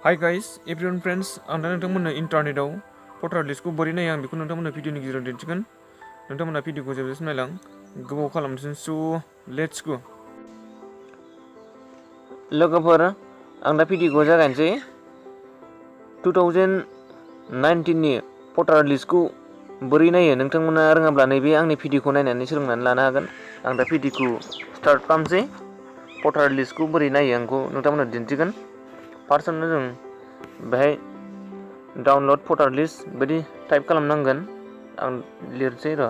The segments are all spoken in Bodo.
हाय गाइस एवरीवन फ्रेंड्स आं दा नोंथांमोननो इन्टारनेटआव पर्टाल लिस्टखौ बोरै नायो आं बेखौ नोंथांमोननो भिडिअनि गेजेरजों दिन्थिगोन। नोंथांमोना भिडिअखौ जोबजासिम नायलां गोबाव खालामनोसै स' लेट्स गो। लोगोफोर आं दा भिडिअखौ जागायनोसै। 2019 नि पर्टाल लिस्टखौ बोरै नायो नोंथांमोना रोङाब्ला नैबे आंनि भिडिअखौ नायनानै सोलोंनानै लानो हागोन। आं दा भिडिअखौ स्टार्ट खालामसै। पर्टाल लिस्टखौ बोरै नायो आं बेखौ नोंथांमोननो दिन्थिगोन। फार्स्टआवनो जों बेहाय डाउनलड पर्टाल लिस्ट बायदि टाइप खालामनांगोन। आं लिरसै र'।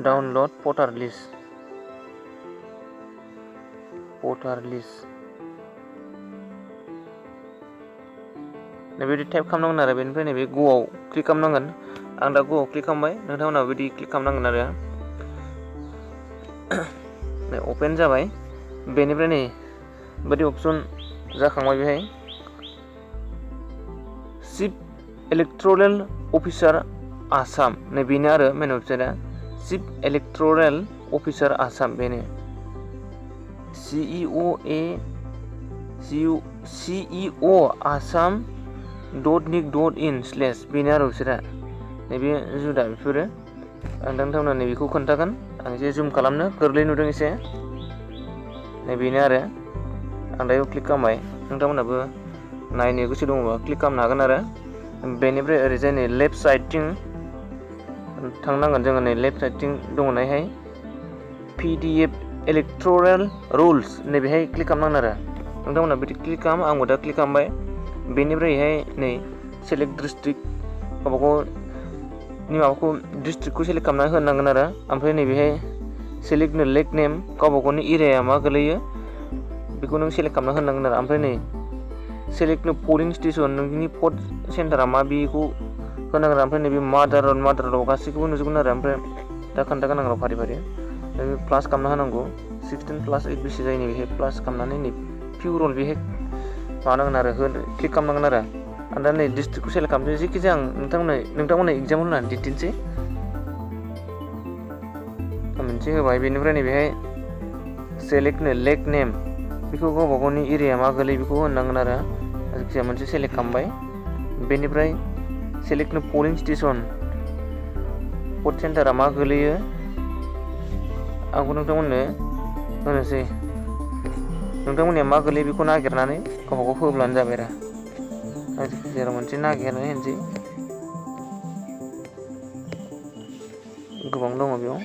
डाउनलड पर्टाल लिस्ट नैबेबायदि टाइप खालामनांगोन आरो बेनिफ्राय नैबे ग'आव क्लिक खालामनांगोन। आं दा ग'आव क्लिक खालामबाय, नोंथांमोनाबो बिदि क्लिक खालामनांगोन आरो अपेन जाबाय। बेनिफ्राय नै बायदि अपसन जाखांबाय बेहाय चिफ इलेक्ट'रेल अफिसार आसाम नैबेनो आरो मेन वेबसाइटआ चिफ इलेक्ट'रेल अफिसार आसाम बेनो CEO asam.nic.in/ बेनो आरो वेबसाइटआ नैबे जुदा बेफोरो। आं नोंथांमोना नैबेखौ खोन्थागोन। आं एसे जुम खालामनो गोरलै नुदों एसे। नैबेनो आरो आं दायो क्लिक खालामबाय। नोंथांमोनाबो नायनो गोसो दङबा क्लिक खालामनो हागोन आरो बेनिफ्राय ओरैजाय नै लेफ्ट साइडथिं थांनांगोन जोङो। नै लेफ्ट साइडथिं दङ नायहाय PDF इलेक्ट'रेल रुल्स नैबेहाय क्लिक खालामनांगोन आरो नोंथांमोना बिदि क्लिक खालाम। आंबो दा क्लिक खालामबाय। बेनिफ्रायहाय नै सेलेक्ट डिस्ट्रिक्ट गावबागावनि माबाखौ डिस्ट्रिक्टखौ सेलेक्ट खालामना होनांगोन आरो ओमफ्राय नैबेहाय सेलेक्ट लेक नेम गावबागावनि एरियाया मा गोलैयो बेखौ नों सेलेक्ट खालामना होनांगोन आरो ओमफ्राय नै सेलेक्ट पलिं स्टेसन नोंनि भट सेन्टारा मा बेखौ होनांगोन। ओमफ्राय नैबे मादाराव गासैखौबो नुजोबगोन आरो ओमफ्राय दा खोन्थागोन आं फारि फारि नैबे प्लास खालामना होनांगौ। 16+8 बेसे जायो नैबेहाय प्लास खालामनानै नै पिउ रल बेहाय माबानांगोन आरो क्लिक खालामनांगोन आरो आं दा नै डिस्ट्रिक्टखौ सेलेक्ट खालामसै। जेखिजाया आं नोंथांमोननो एग्जाम्पोल होनानै दिन्थिनोसै। मोनसे होबाय। बेनिफ्राय नैबेहाय सेलेक्ट लेक नेम बेखौ गावबागावनि एरिया मा गोलैयो बेखौ होनांगोन आरो जायखिजाया मोनसे सेलेक्ट खालामबाय। बेनिफ्राय सेलेक्ट पलिं स्टेसन भट सेन्टारा मा गोलैयो आंखौ नोंथांमोननो होनोसै। नोंथांमोननिया मा गोलैयो बेखौ नागिरनानै गावबागाव होब्लानो जाबाय आरो आं जेराव मोनसे नागिरनानै होनोसै। गोबां दङ बेयाव।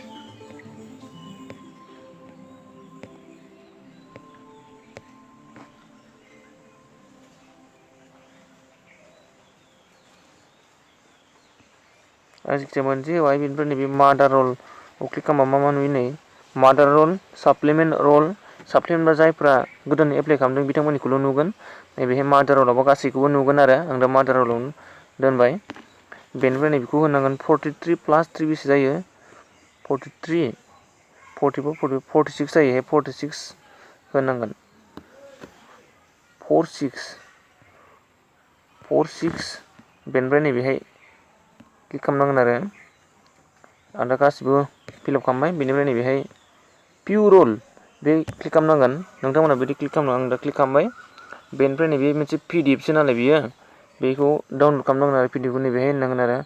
जायखिजाया मोनसे होबाय। बेनिफ्राय नैबे मादार रलआव क्लिक खालामबा मा नुयो नै मादार रल साप्लिमेन्ट बा जायफ्रा गोदान एप्लाइ खालामदों बिथांमोननिखौल' नुगोन। नैबेहाय मादार रलावबा गासैखौबो नुगोन आरो आं दा मादार रलावनो दोनबाय। बेनिफ्राय नैबेखौ होनांगोन 43+3 बेसे जायो 43 44 46 जायो। 46 होनांगोन। 46 बेनिफ्राय नैबेहाय क्लिक खालामनांगोन आरो आं दा गासिबो फिलआप खालामबाय। बेनिफ्राय नैबेहाय पिउ रल बे क्लिक खालामनांगोन। नोंथांमोना बिदि क्लिक खालामनांगोन। आं दा क्लिक खालामबाय। बेनिफ्राय नैबे मोनसे PDFसो नालाय बियो बेखौ डाउनलड खालामनांगोन आरो PDFखौ नैबेहाय होनांगोन आरो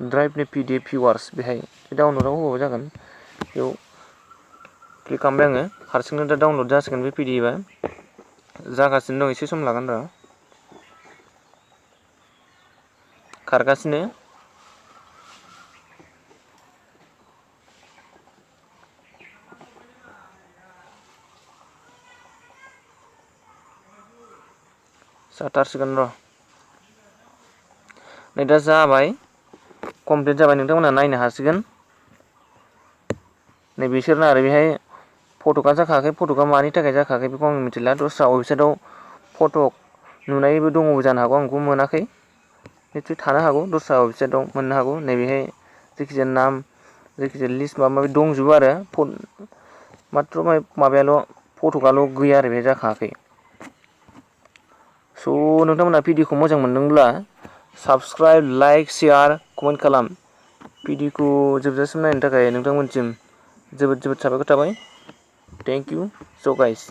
ड्राइभनि PDF भिउवार्स बेहाय डाउनलडआव होबाबो जागोन। बेयाव क्लिक खालामबाय आङो। हारसिंनो दा डाउनलड जासिगोन बे PDFआ जागासिनो दं। एसे सम लागोन र' खारगासिनो। जाथारसिगोन र' नै दा जाबाय कमप्लिट जाबाय। नोंथांमोना नायनो हासिगोन। नै बिसोरना आरो बेहाय फट'कआ जाखायाखै। फट'कआ मानि थाखाय जाखायाखै बेखौ आं मिथिला। दस्रा वेबसाइटआव फट'क नुनायबो दङबो जानो हागौ। आं बेखौ मोनाखै। निस्सय थानो हागौ दस्रा वेबसाइटआव मोननो हागौ। नैबेहाय जायखिजाया नाम जायखिजाया लिस्ट माबा माबि दंजोबो आरो माथ्र' माबायाल' फट'कआल' गैया आरो बे जाखायाखै। स' नोंथांमोना भिडिअखौ मोजां मोनदोंब्ला साबस्क्राइब लाइक शेयार कमेन्ट खालाम। भिडिअखौ जोबजासिम नायनो थाखाय नोंथांमोनसिम जोबोद साबायखर थाबाय। थेंक इउ स' गाइस